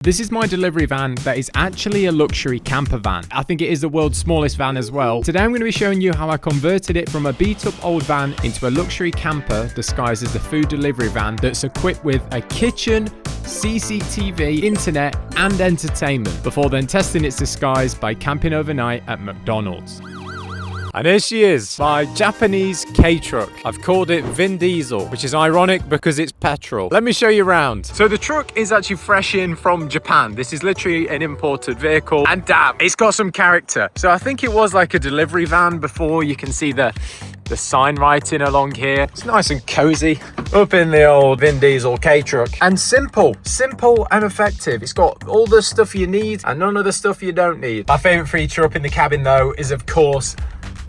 This is my delivery van that is actually a luxury camper van. I think it is the world's smallest van as well. Today I'm going to be showing you how I converted it from a beat up old van into a luxury camper disguised as a food delivery van that's equipped with a kitchen, CCTV, internet and entertainment, before then testing its disguise by camping overnight at McDonald's. And here she is, my Japanese K-truck. I've called it Vin Diesel, which is ironic because it's petrol. Let me show you around. So the truck is actually fresh in from Japan. This is literally an imported vehicle, and damn, it's got some character. So I think it was like a delivery van before. You can see the sign writing along here. It's nice and cozy up in the old Vin Diesel K-truck. And simple and effective. It's got all the stuff you need and none of the stuff you don't need. My favorite feature up in the cabin though is of course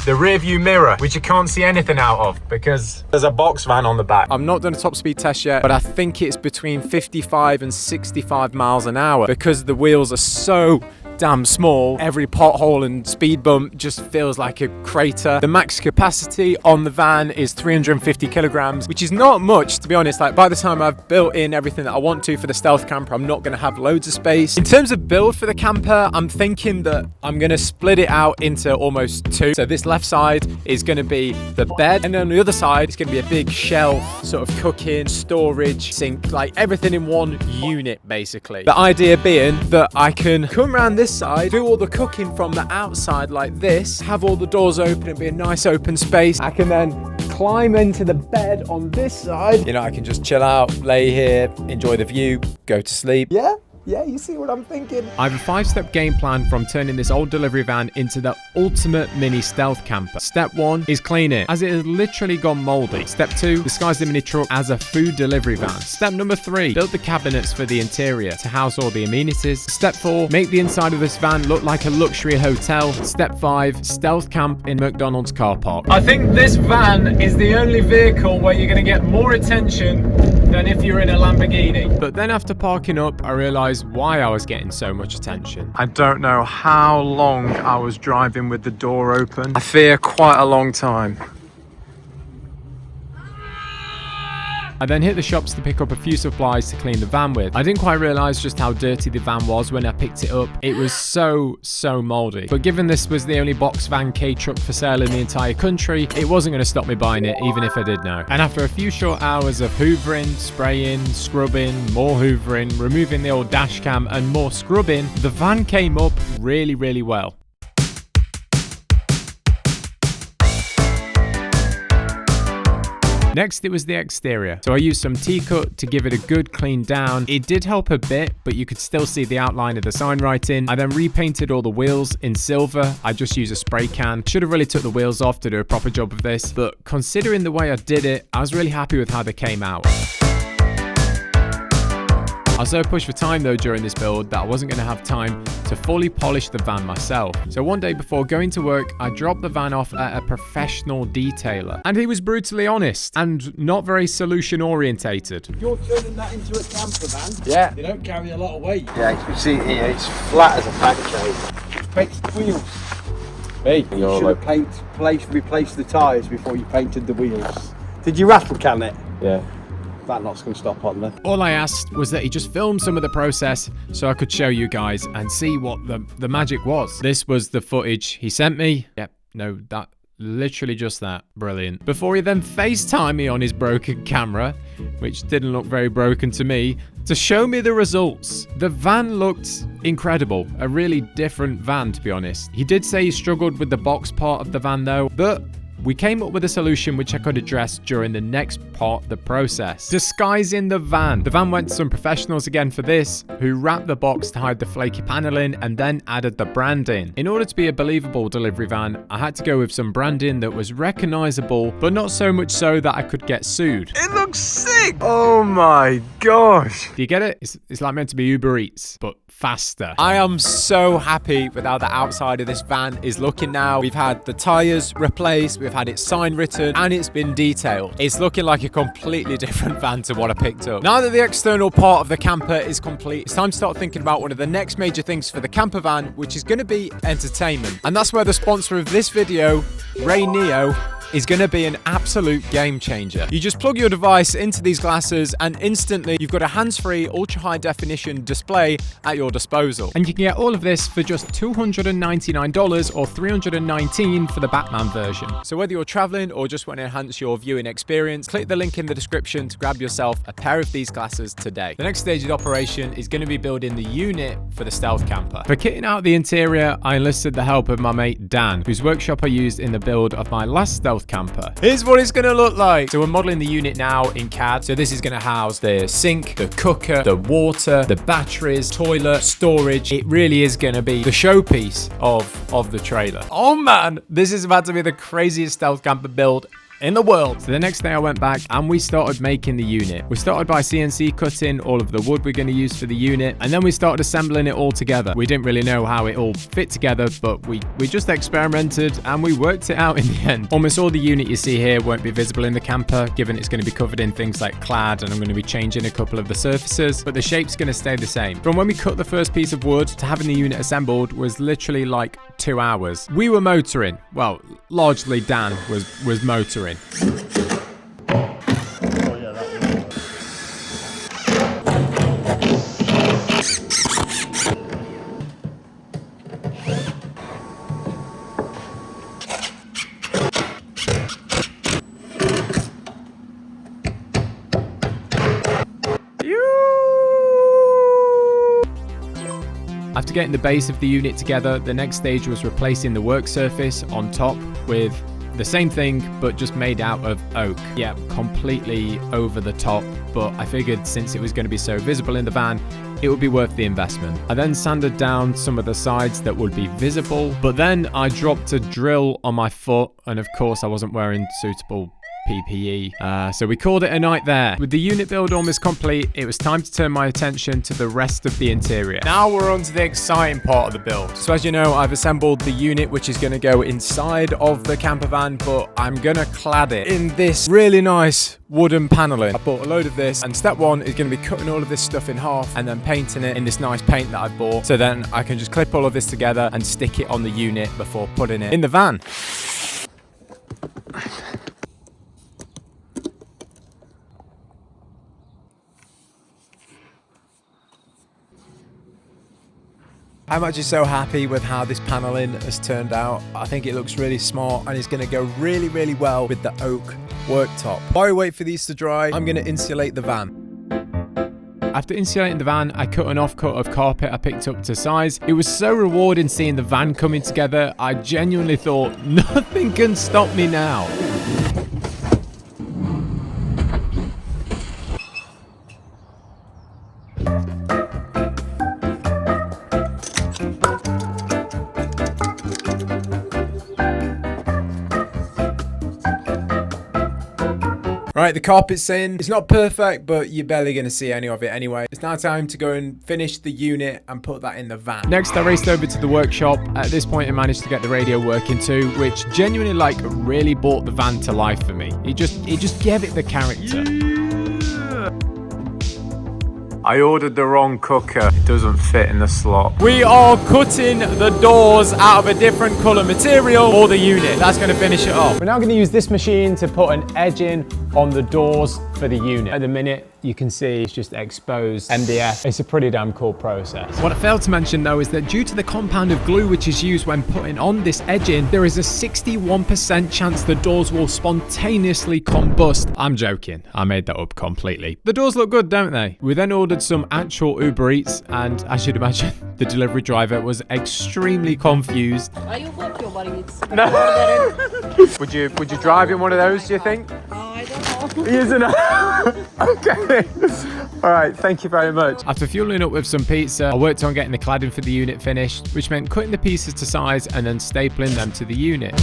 the rear view mirror, which you can't see anything out of because there's a box van on the back. I've not done a top speed test yet, but I think it's between 55 and 65 miles an hour because the wheels are so damn small. Every pothole and speed bump just feels like a crater. The max capacity on the van is 350 kilograms, which is not much, to be honest. Like, by the time I've built in everything that I want to for the stealth camper, I'm not going to have loads of space. In terms of build for the camper, I'm thinking that I'm going to split it out into almost two. So this left side is going to be the bed, and on the other side it's going to be a big shelf, sort of cooking, storage, sink, like everything in one unit basically. The idea being that I can come around this side, do all the cooking from the outside like this, have all the doors open and be a nice open space. I can then climb into the bed on this side. You know, I can just chill out, lay here, enjoy the view, go to sleep. Yeah, you see what I'm thinking? I have a 5-step game plan from turning this old delivery van into the ultimate mini stealth camper. Step 1 is clean it, as it has literally gone moldy. Step 2, disguise the mini truck as a food delivery van. Step number 3, build the cabinets for the interior to house all the amenities. Step 4, make the inside of this van look like a luxury hotel. Step 5, stealth camp in McDonald's car park. I think this van is the only vehicle where you're going to get more attention than if you're in a Lamborghini. But then after parking up, I realized why I was getting so much attention. I don't know how long I was driving with the door open. I fear quite a long time. I then hit the shops to pick up a few supplies to clean the van with. I didn't quite realise just how dirty the van was when I picked it up. It was so mouldy. But given this was the only box van K-truck for sale in the entire country, it wasn't going to stop me buying it, even if I did know. And after a few short hours of hoovering, spraying, scrubbing, more hoovering, removing the old dash cam and more scrubbing, the van came up really well. Next, it was the exterior. So I used some T-cut to give it a good clean down. It did help a bit, but you could still see the outline of the sign writing. I then repainted all the wheels in silver. I just used a spray can. Should have really took the wheels off to do a proper job of this, but considering the way I did it, I was really happy with how they came out. I was so pushed for time though during this build that I wasn't going to have time to fully polish the van myself. So one day before going to work, I dropped the van off at a professional detailer. And he was brutally honest and not very solution orientated. You're turning that into a camper van? Yeah. You don't carry a lot of weight. Yeah, as you see here, it's flat as a pancake. Paint the wheels. Hey, you should have replaced the tyres before you painted the wheels. Did you rattle can it? Yeah. That knot's going to stop on there. All I asked was that he just film some of the process so I could show you guys and see what the magic was. This was the footage he sent me. Yep, no, that literally just that. Brilliant. Before he then FaceTimed me on his broken camera, which didn't look very broken to me, to show me the results. The van looked incredible. A really different van, to be honest. He did say he struggled with the box part of the van though, but we came up with a solution which I could address during the next part of the process. Disguising the van. The van went to some professionals again for this, who wrapped the box to hide the flaky paneling and then added the branding. In order to be a believable delivery van, I had to go with some branding that was recognizable, but not so much so that I could get sued. It looks sick! Oh my gosh! Do you get it? It's like meant to be Uber Eats, but faster. I am so happy with how the outside of this van is looking now. We've had the tires replaced, we've had its sign written, and it's been detailed. It's looking like a completely different van to what I picked up. Now that the external part of the camper is complete, it's time to start thinking about one of the next major things for the camper van, which is going to be entertainment. And that's where the sponsor of this video, RayNeo, is going to be an absolute game changer. You just plug your device into these glasses and instantly you've got a hands-free ultra high definition display at your disposal. And you can get all of this for just $299 or $319 for the Batman version. So whether you're traveling or just want to enhance your viewing experience, click the link in the description to grab yourself a pair of these glasses today. The next stage of the operation is going to be building the unit for the stealth camper. For kitting out the interior, I enlisted the help of my mate Dan, whose workshop I used in the build of my last stealth camper. Here's what it's going to look like. So we're modeling the unit now in CAD. So this is going to house the sink, the cooker, the water, the batteries, toilet, storage. It really is going to be the showpiece of the trailer. Oh man, this is about to be the craziest stealth camper build in the world. So the next day I went back and we started making the unit. We started by CNC cutting all of the wood we're going to use for the unit, and then we started assembling it all together. We didn't really know how it all fit together, but we just experimented and we worked it out in the end. Almost all the unit you see here won't be visible in the camper, given it's going to be covered in things like clad, and I'm going to be changing a couple of the surfaces, but the shape's going to stay the same. From when we cut the first piece of wood to having the unit assembled was literally like 2 hours. We were motoring. Well, largely Dan was motoring. After getting the base of the unit together, the next stage was replacing the work surface on top with the same thing, but just made out of oak. Yeah, completely over the top, but I figured since it was going to be so visible in the van, it would be worth the investment. I then sanded down some of the sides that would be visible, but then I dropped a drill on my foot, and of course I wasn't wearing suitable PPE. So we called it a night there. With the unit build almost complete, it was time to turn my attention to the rest of the interior. Now we're on to the exciting part of the build. So as you know, I've assembled the unit which is going to go inside of the camper van, but I'm going to clad it in this really nice wooden paneling. I bought a load of this, and step one is going to be cutting all of this stuff in half and then painting it in this nice paint that I bought, so then I can just clip all of this together and stick it on the unit before putting it in the van. I'm actually so happy with how this paneling has turned out. I think it looks really smart and it's going to go really, really well with the oak worktop. While I wait for these to dry, I'm going to insulate the van. After insulating the van, I cut an offcut of carpet I picked up to size. It was so rewarding seeing the van coming together. I genuinely thought, nothing can stop me now. Right, the carpet's in. It's not perfect, but you're barely going to see any of it anyway. It's now time to go and finish the unit and put that in the van. Next, I raced over to the workshop. At this point, I managed to get the radio working too, which genuinely, like, really brought the van to life for me. It just gave it the character. I ordered the wrong cooker. It doesn't fit in the slot. We are cutting the doors out of a different colour material for the unit. That's going to finish it off. We're now going to use this machine to put an edge in on the doors for the unit. At the minute, you can see it's just exposed MDF. It's a pretty damn cool process. What I failed to mention though is that due to the compound of glue which is used when putting on this edging, there is a 61% chance the doors will spontaneously combust. I'm joking. I made that up completely. The doors look good, don't they? We then ordered some actual Uber Eats, and as you'd imagine, the delivery driver was extremely confused. Are you what your body needs? No. Would you drive in one of those, do you think? I don't know. He isn't. Okay. All right, thank you very much. After fueling up with some pizza, I worked on getting the cladding for the unit finished, which meant cutting the pieces to size and then stapling them to the unit.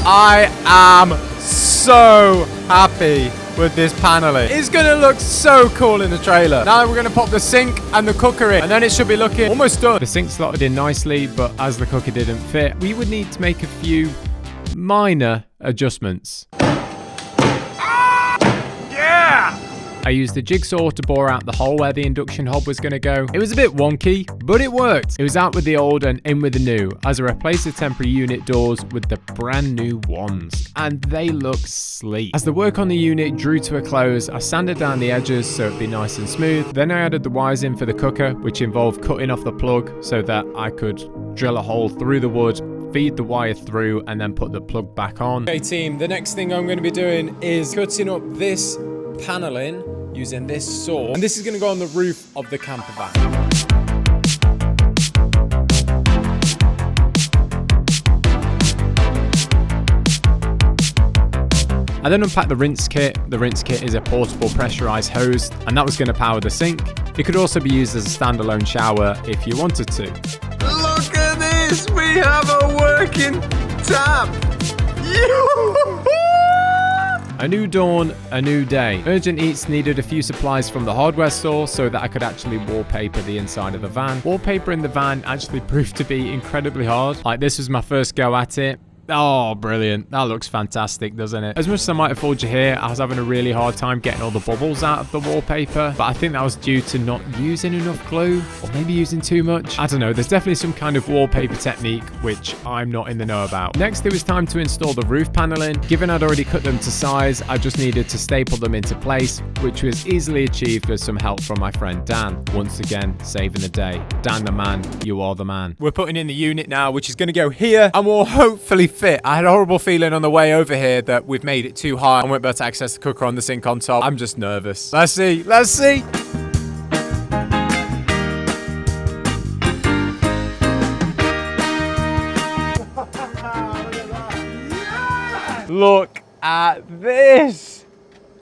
I am so happy with this paneling. It's gonna look so cool in the trailer. Now we're gonna pop the sink and the cooker in, and then it should be looking almost done. The sink slotted in nicely, but as the cooker didn't fit, we would need to make a few minor adjustments. Yeah! I used the jigsaw to bore out the hole where the induction hob was going to go. It was a bit wonky, but it worked. It was out with the old and in with the new, as I replaced the temporary unit doors with the brand new ones, and they look sleek. As the work on the unit drew to a close, I sanded down the edges so it'd be nice and smooth. Then I added the wires in for the cooker, which involved cutting off the plug so that I could drill a hole through the wood, feed the wire through, and then put the plug back on. Okay team, the next thing I'm going to be doing is cutting up this paneling using this saw, and this is going to go on the roof of the camper van. I then unpacked the rinse kit. The rinse kit is a portable pressurized hose, and that was going to power the sink. It could also be used as a standalone shower if you wanted to. Look at this! We have a working tap! A new dawn, a new day. Urgent Eats needed a few supplies from the hardware store so that I could actually wallpaper the inside of the van. Wallpapering the van actually proved to be incredibly hard. Like, this was my first go at it. Oh, brilliant. That looks fantastic, doesn't it? As much as I might have fooled you here, I was having a really hard time getting all the bubbles out of the wallpaper, but I think that was due to not using enough glue, or maybe using too much. I don't know, there's definitely some kind of wallpaper technique which I'm not in the know about. Next, it was time to install the roof paneling. Given I'd already cut them to size, I just needed to staple them into place, which was easily achieved with some help from my friend Dan. Once again, saving the day. Dan the man, you are the man. We're putting in the unit now, which is going to go here, and will hopefully fit. I had a horrible feeling on the way over here that we've made it too high and won't be able to access the cooker on the sink on top. I'm just nervous. Let's see. Let's see. Look at this.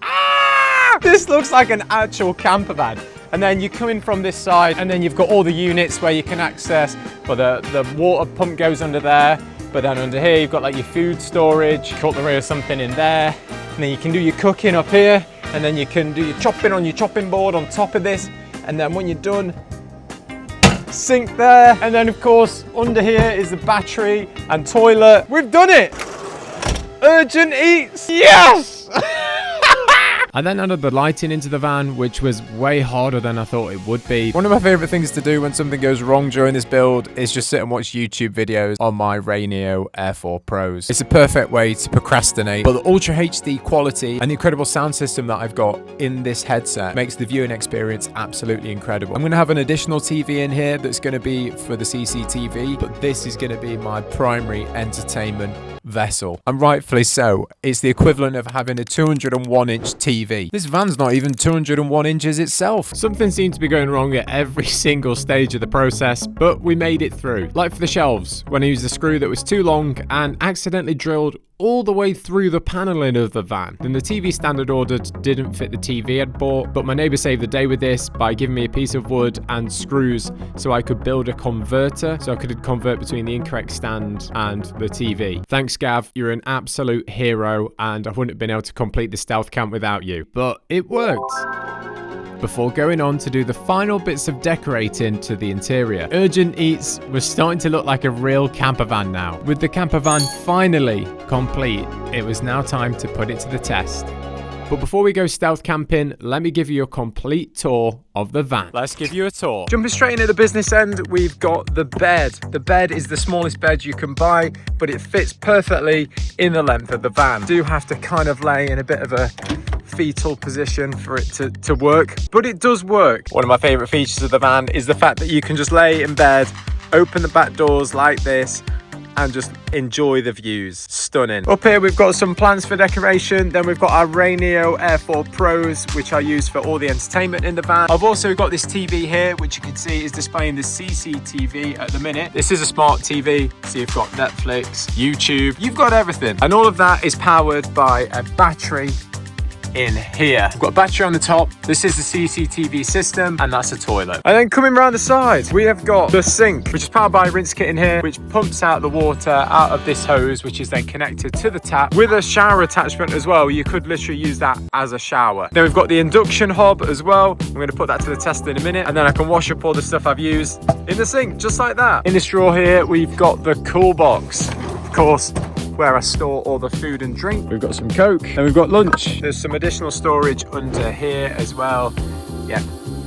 Ah! This looks like an actual camper van. And then you come in from this side, and then you've got all the units where you can access, well, the water pump goes under there. But then under here, you've got like your food storage, cutlery or something in there. And then you can do your cooking up here. And then you can do your chopping on your chopping board on top of this. And then when you're done, sink there. And then of course, under here is the battery and toilet. We've done it! Urgent Eats, yes! I then added the lighting into the van, which was way harder than I thought it would be. One of my favorite things to do when something goes wrong during this build is just sit and watch YouTube videos on my RayNeo Air 4 Pros. It's a perfect way to procrastinate, but the Ultra HD quality and the incredible sound system that I've got in this headset makes the viewing experience absolutely incredible. I'm going to have an additional TV in here that's going to be for the CCTV, but this is going to be my primary entertainment vessel, and rightfully so. It's the equivalent of having a 201-inch TV. This van's not even 201 inches itself. Something seemed to be going wrong at every single stage of the process, but we made it through. Like for the shelves, when I used a screw that was too long and accidentally drilled all the way through the paneling of the van. Then the TV stand I'd ordered didn't fit the TV I'd bought, but my neighbor saved the day with this by giving me a piece of wood and screws so I could build a converter, so I could convert between the incorrect stand and the TV. Thanks, Gav. You're an absolute hero, and I wouldn't have been able to complete the stealth camp without you, but it worked. Before going on to do the final bits of decorating to the interior. Urgent Eats was starting to look like a real camper van now. With the camper van finally complete, it was now time to put it to the test. But before we go stealth camping, let me give you a complete tour of the van. Let's give you a tour. Jumping straight in at the business end, we've got the bed. The bed is the smallest bed you can buy, but it fits perfectly in the length of the van. You do have to kind of lay in a bit of a fetal position for it to work, but it does work. One of my favorite features of the van is the fact that you can just lay in bed, open the back doors like this, and just enjoy the views. Stunning. Up here we've got some plants for decoration. Then we've got our RayNeo Air 4 Pros, which I use for all the entertainment in the van. I've also got this TV here, which you can see is displaying the CCTV at the minute. This is a smart TV, so you've got Netflix, YouTube, you've got everything. And all of that is powered by a battery in here. We've got a battery on the top. This is the CCTV system, and that's a toilet. And then coming around the side, we have got the sink, which is powered by a rinse kit in here, which pumps out the water out of this hose, which is then connected to the tap with a shower attachment as well. You could literally use that as a shower. Then we've got the induction hob as well. I'm going to put that to the test in a minute, and then I can wash up all the stuff I've used in the sink, just like that. In this drawer here, we've got the cool box. Of course, where I store all the food and drink. We've got some Coke and we've got lunch. There's some additional storage under here as well. Yeah.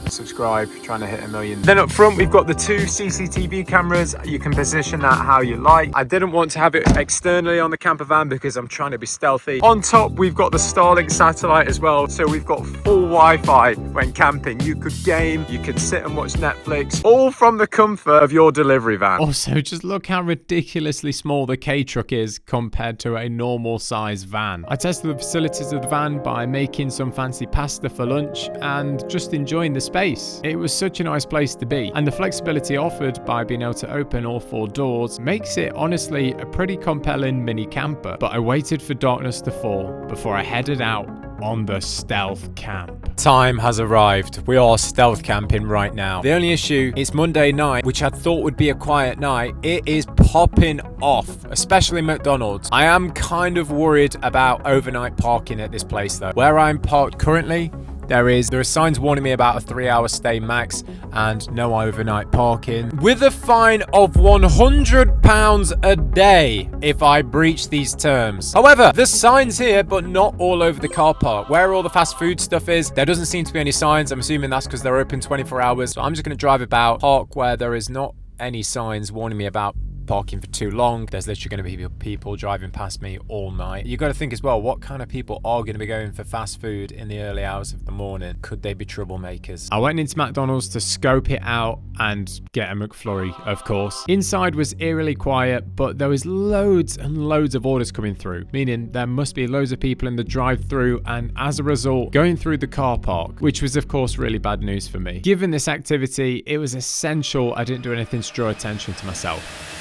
Subscribe, trying to hit 1 million. Then up front we've got the 2 CCTV cameras. You can position that how you like. I didn't want to have it externally on the camper van because I'm trying to be stealthy. On top we've got the Starlink satellite as well, so we've got full Wi-Fi when camping. You could game, you could sit and watch Netflix, all from the comfort of your delivery van. Also, just look how ridiculously small the K-Truck is compared to a normal size van. I tested the facilities of the van by making some fancy pasta for lunch and just enjoying the space. It was such a nice place to be, and the flexibility offered by being able to open all 4 doors makes it honestly a pretty compelling mini camper. But I waited for darkness to fall before I headed out on the stealth camp. Time has arrived. We are stealth camping right now. The only issue, it's Monday night, which I thought would be a quiet night. It is popping off, especially McDonald's. I am kind of worried about overnight parking at this place though. Where I'm parked currently, there are signs warning me about a 3-hour stay max and no overnight parking, with a fine of £100 a day if I breach these terms. However, there's signs here, but not all over the car park. Where all the fast food stuff is, there doesn't seem to be any signs. I'm assuming that's because they're open 24 hours. So I'm just going to drive about, park where there is not any signs warning me about parking for too long. There's literally going to be people driving past me all night. You got to think as well, what kind of people are going to be going for fast food in the early hours of the morning? Could they be troublemakers? I went into McDonald's to scope it out and get a McFlurry, of course. Inside was eerily quiet, but there was loads and loads of orders coming through, meaning there must be loads of people in the drive-through, and as a result, going through the car park, which was of course really bad news for me. Given this activity, it was essential I didn't do anything to draw attention to myself.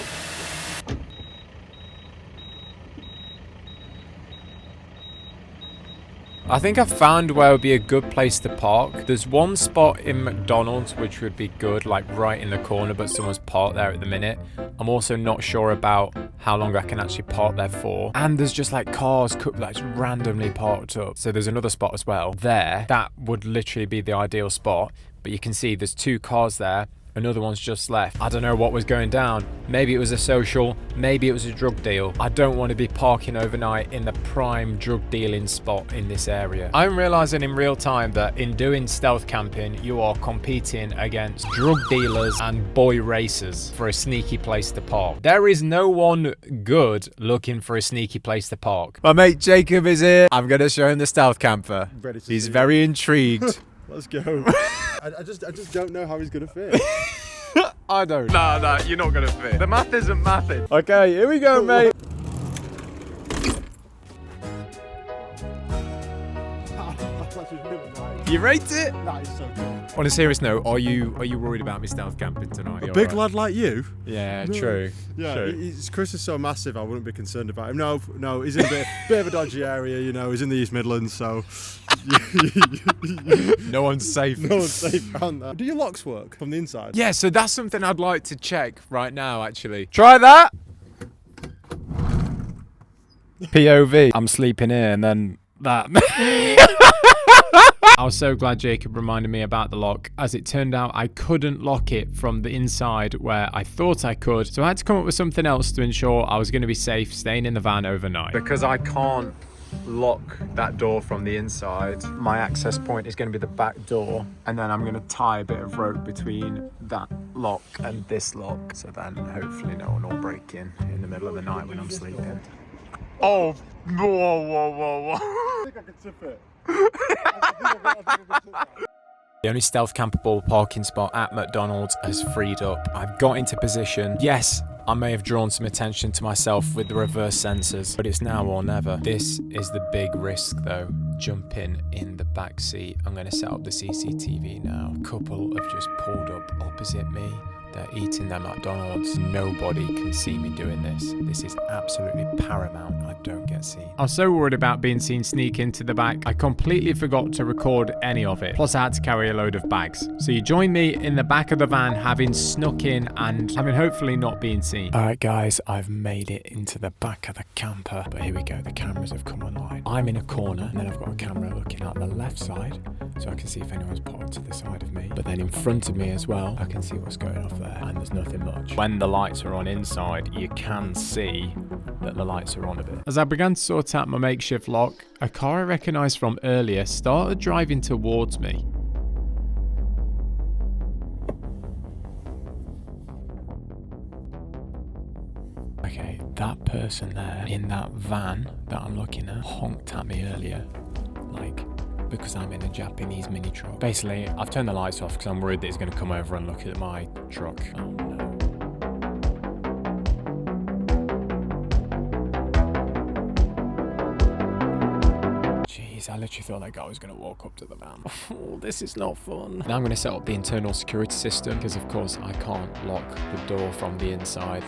I think I found where would be a good place to park. There's one spot in McDonald's which would be good, like right in the corner, but someone's parked there at the minute. I'm also not sure about how long I can actually park there for. And there's just like cars like randomly parked up. So there's another spot as well there. That would literally be the ideal spot. But you can see there's 2 cars there. Another one's just left. I don't know what was going down. Maybe it was a social, maybe it was a drug deal. I don't want to be parking overnight in the prime drug dealing spot in this area. I'm realizing in real time that in doing stealth camping, you are competing against drug dealers and boy racers for a sneaky place to park. There is no one good looking for a sneaky place to park. My mate Jacob is here. I'm going to show him the stealth camper. He's very intrigued. Let's go. I just don't know how he's gonna fit. I don't. No, you're not gonna fit. The math isn't mathing. Okay, here we go, mate. You rate it? That is so good. On a serious note, are you worried about me stealth camping tonight? A big lad like you? Yeah, true. Yeah, true. Chris is so massive, I wouldn't be concerned about him. No, he's in a bit of a dodgy area, you know. He's in the East Midlands, so no one's safe. No one's safe around there. Do your locks work from the inside? Yeah, so that's something I'd like to check right now, actually. Try that. POV. I'm sleeping here, and then that. I was so glad Jacob reminded me about the lock. As it turned out, I couldn't lock it from the inside where I thought I could. So I had to come up with something else to ensure I was going to be safe staying in the van overnight. Because I can't lock that door from the inside, my access point is going to be the back door. And then I'm going to tie a bit of rope between that lock and this lock. So then hopefully no one will break in the middle of the night when I'm sleeping. Oh, whoa. I think I could tip it. The only stealth campable parking spot at McDonald's has freed up. I've got into position. Yes, I may have drawn some attention to myself with the reverse sensors, but it's now or never. This is the big risk though. Jumping in the back seat. I'm going to set up the CCTV now. A couple have just pulled up opposite me. They're eating their McDonald's. Nobody can see me doing this. This is absolutely paramount I don't get seen. I was so worried about being seen sneak into the back, I completely forgot to record any of it. Plus I had to carry a load of bags. So you join me in the back of the van, having snuck in and having hopefully not been seen. Alright guys, I've made it into the back of the camper. But here we go, the cameras have come online. I'm in a corner, and then I've got a camera looking at the left side, so I can see if anyone's parked to the side of me. But then in front of me as well, I can see what's going off there, and there's nothing much. When the lights are on inside, you can see that the lights are on a bit. As I began to sort out my makeshift lock, a car I recognised from earlier started driving towards me. Okay, that person there in that van that I'm looking at honked at me earlier, like, because I'm in a Japanese mini truck. Basically, I've turned the lights off because I'm worried that he's going to come over and look at my truck. Oh no. I literally thought that guy was going to walk up to the van. Oh, this is not fun. Now I'm going to set up the internal security system because, of course, I can't lock the door from the inside.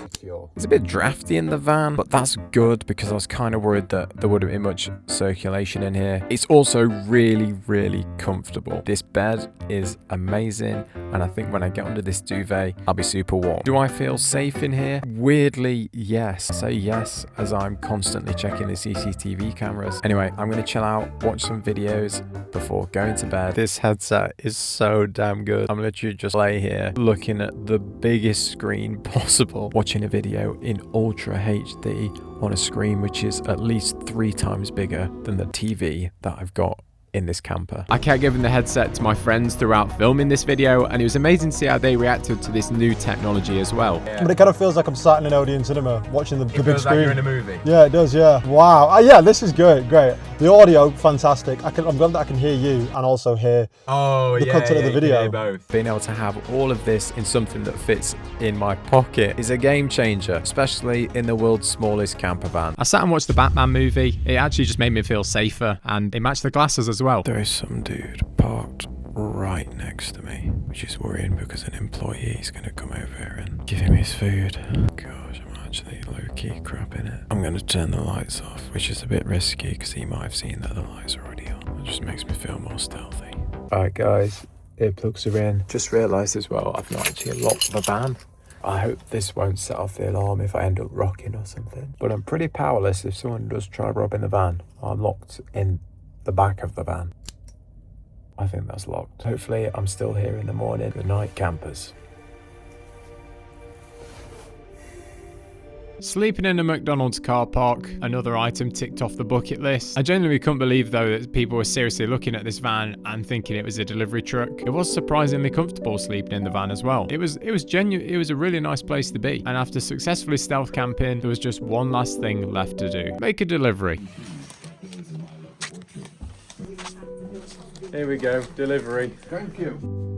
It's a bit drafty in the van, but that's good because I was kind of worried that there wouldn't be much circulation in here. It's also really, really comfortable. This bed is amazing, and I think when I get under this duvet, I'll be super warm. Do I feel safe in here? Weirdly, yes. Say yes, as I'm constantly checking the CCTV cameras. Anyway, I'm going to chill out, watch some videos before going to bed. This headset is so damn good. I'm literally just lay here looking at the biggest screen possible, watching a video in Ultra HD on a screen which is at least 3 times bigger than the TV that I've got in this camper. I kept giving the headset to my friends throughout filming this video, and it was amazing to see how they reacted to this new technology as well. But it kind of feels like I'm sat in an Odeon cinema watching the big screen. Like you're in a movie. Yeah, it does, yeah. Wow. Yeah, this is great. The audio, fantastic. I'm glad that I can hear you and also hear the content of the video. Both. Being able to have all of this in something that fits in my pocket is a game changer, especially in the world's smallest camper van. I sat and watched the Batman movie. It actually just made me feel safer, and it matched the glasses as well. There is some dude parked right next to me, which is worrying because an employee is going to come over here and give him his food. Gosh, I'm actually low-key crapping it. I'm going to turn the lights off, which is a bit risky because he might have seen that the lights are already on. It just makes me feel more stealthy. Alright guys, earplugs are in. Just realised as well, I've not actually locked the van. I hope this won't set off the alarm if I end up rocking or something. But I'm pretty powerless if someone does try robbing the van. I'm locked in the back of the van. I think that's locked. Hopefully I'm still here in the morning. Good night, campers. Sleeping in a McDonald's car park, another item ticked off the bucket list. I genuinely couldn't believe though that people were seriously looking at this van and thinking it was a delivery truck. It was surprisingly comfortable sleeping in the van as well. It was genuine. It was a really nice place to be. And after successfully stealth camping, there was just one last thing left to do. Make a delivery. Here we go, delivery. Thank you.